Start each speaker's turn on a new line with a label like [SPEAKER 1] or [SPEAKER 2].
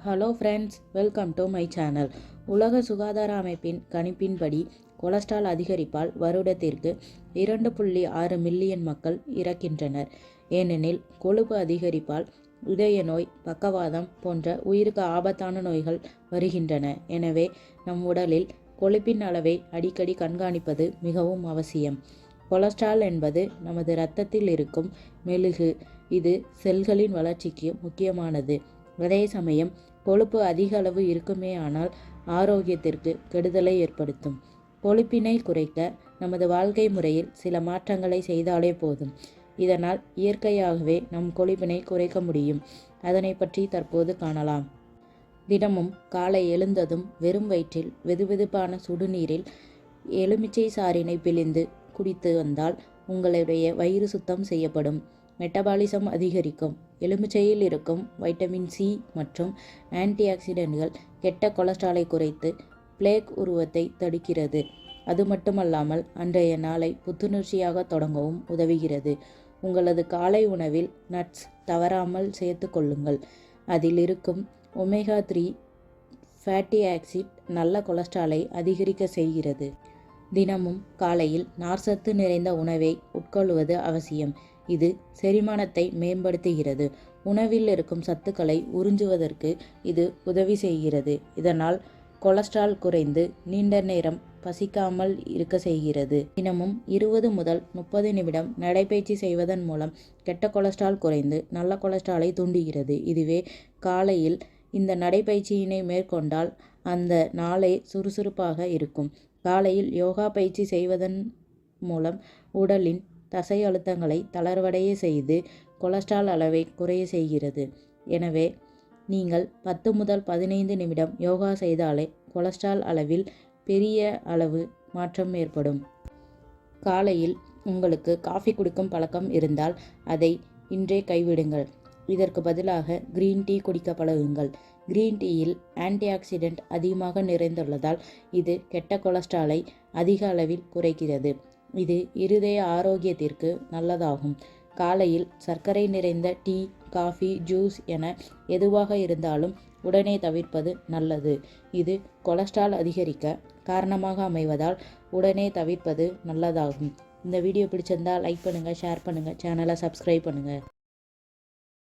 [SPEAKER 1] Hello friends, welcome to my channel. உலக சுகாதார அமைப்பின் கணிப்பின்படி கொலஸ்ட்ரால் அதிகரிப்பால் வருடத்திற்கு 2.6 மில்லியன் மக்கள் இறக்கின்றனர். ஏனெனில் கொழுப்பு அதிகரிப்பால் இதய நோய், பக்கவாதம் போன்ற உயிருக்கு ஆபத்தான நோய்கள் வருகின்றன. எனவே நம் உடலில் கொழுப்பின் அளவை அடிக்கடி கண்காணிப்பது மிகவும் அவசியம். கொலஸ்ட்ரால் என்பது நமது இரத்தத்தில் இருக்கும் மெழுகு. இது செல்களின் வளர்ச்சிக்கு முக்கியமானது. அதே சமயம் கொழுப்பு அதிக அளவு இருக்குமேயானால் ஆரோக்கியத்திற்கு கெடுதலை ஏற்படுத்தும். கொழுப்பினை குறைக்க நமது வாழ்க்கை முறையில் சில மாற்றங்களை செய்தாலே போதும். இதனால் இயற்கையாகவே நம் கொழுப்பினை குறைக்க முடியும். அதனை பற்றி தற்போது காணலாம். தினமும் காலை எழுந்ததும் வெறும் வயிற்றில் வெதுவெதுப்பான சுடுநீரில் எலுமிச்சை சாறினை பிழிந்து குடித்து வந்தால் உங்களுடைய வயிறு சுத்தம் செய்யப்படும். மெட்டபாலிசம் அதிகரிக்கும். எலுமிச்சையில் இருக்கும் வைட்டமின் சி மற்றும் ஆன்டி ஆக்சிடென்ட்கள் கெட்ட கொலஸ்ட்ராலை குறைத்து பிளேக் உருவத்தை தடுக்கிறது. அது மட்டுமல்லாமல் அன்றைய நாளை புத்துணர்ச்சியாக தொடங்கவும் உதவுகிறது. உங்களது காலை உணவில் நட்ஸ் தவறாமல் சேர்த்து கொள்ளுங்கள். அதில் இருக்கும் ஒமேகா 3 ஃபேட்டி ஆசிட் நல்ல கொலஸ்ட்ராலை அதிகரிக்க செய்கிறது. தினமும் காலையில் நார்ச்சத்து நிறைந்த உணவை உட்கொள்வது அவசியம். இது செரிமானத்தை மேம்படுத்துகிறது. உணவில் இருக்கும் சத்துக்களை உறிஞ்சுவதற்கு இது உதவி செய்கிறது. இதனால் கொலஸ்ட்ரால் குறைந்து நீண்ட நேரம் பசிக்காமல் இருக்க செய்கிறது. தினமும் 20 முதல் 30 நிமிடம் நடைபயிற்சி செய்வதன் மூலம் கெட்ட கொலஸ்ட்ரால் குறைந்து நல்ல கொலஸ்ட்ராலை தூண்டுகிறது. இதுவே காலையில் இந்த நடைபயிற்சியினை மேற்கொண்டால் அந்த நாளே சுறுசுறுப்பாக இருக்கும். காலையில் யோகா பயிற்சி செய்வதன் மூலம் உடலின் தசை அழுத்தங்களை தளர்வடைய செய்து கொலஸ்ட்ரால் அளவை குறைய செய்கிறது. எனவே நீங்கள் 10 முதல் 15 நிமிடம் யோகா செய்தாலே கொலஸ்ட்ரால் அளவில் பெரிய அளவு மாற்றம் ஏற்படும். காலையில் உங்களுக்கு காஃபி குடிக்கும் பழக்கம் இருந்தால் அதை இன்றே கைவிடுங்கள். இதற்கு பதிலாக கிரீன் டீ குடிக்க பழகுங்கள். கிரீன் டீயில் ஆன்டி ஆக்சிடென்ட் அதிகமாக நிறைந்துள்ளதால் இது கெட்ட கொலஸ்ட்ராலை அதிக அளவில் குறைக்கிறது. இது இருதய ஆரோக்கியத்திற்கு நல்லதாகும். காலையில் சர்க்கரை நிறைந்த டீ, காஃபி, ஜூஸ் என எதுவாக இருந்தாலும் உடனே தவிர்ப்பது நல்லது. இது கொலஸ்ட்ரால் அதிகரிக்க காரணமாக அமைவதால் உடனே தவிர்ப்பது நல்லதாகும். இந்த வீடியோ பிடிச்சிருந்தால் லைக் பண்ணுங்கள், ஷேர் பண்ணுங்கள், சேனலை சப்ஸ்கிரைப் பண்ணுங்கள்.